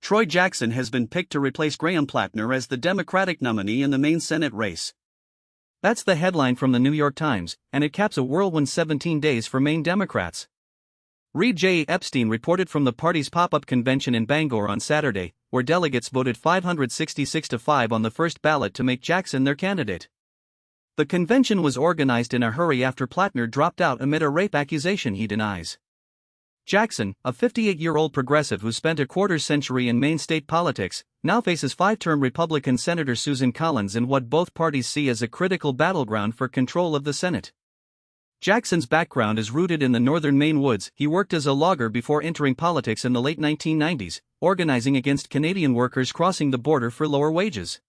Troy Jackson has been picked to replace Graham Platner as the Democratic nominee in the Maine Senate race. That's the headline from the New York Times, and it caps a whirlwind 17 days for Maine Democrats. Reed J. Epstein reported from the party's pop-up convention in Bangor on Saturday, where delegates voted 566-5 on the first ballot to make Jackson their candidate. The convention was organized in a hurry after Platner dropped out amid a rape accusation he denies. Jackson, a 58-year-old progressive who spent a quarter-century in Maine state politics, now faces five-term Republican Senator Susan Collins in what both parties see as a critical battleground for control of the Senate. Jackson's background is rooted in the northern Maine woods. He worked as a logger before entering politics in the late 1990s, organizing against Canadian workers crossing the border for lower wages.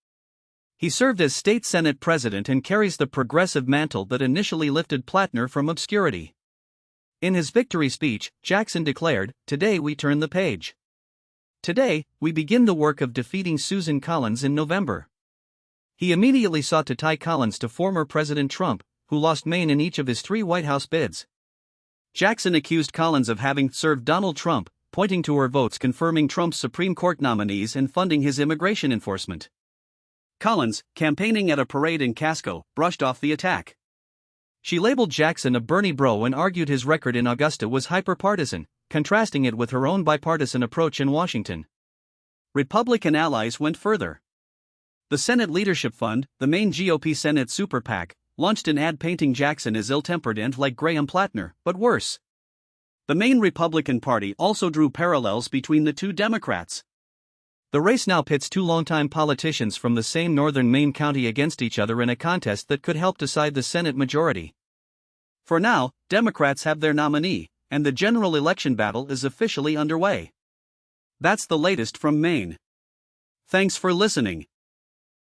He served as state Senate president and carries the progressive mantle that initially lifted Platner from obscurity. In his victory speech, Jackson declared, "Today we turn the page. Today, we begin the work of defeating Susan Collins in November." He immediately sought to tie Collins to former President Trump, who lost Maine in each of his 3 White House bids. Jackson accused Collins of having served Donald Trump, pointing to her votes confirming Trump's Supreme Court nominees and funding his immigration enforcement. Collins, campaigning at a parade in Casco, brushed off the attack. She labeled Jackson a Bernie bro and argued his record in Augusta was hyper-partisan, contrasting it with her own bipartisan approach in Washington. Republican allies went further. The Senate Leadership Fund, the Maine GOP Senate Super PAC, launched an ad painting Jackson as ill-tempered and like Graham Platner, but worse. The Maine Republican Party also drew parallels between the two Democrats. The race now pits 2 longtime politicians from the same northern Maine county against each other in a contest that could help decide the Senate majority. For now, Democrats have their nominee, and the general election battle is officially underway. That's the latest from Maine. Thanks for listening.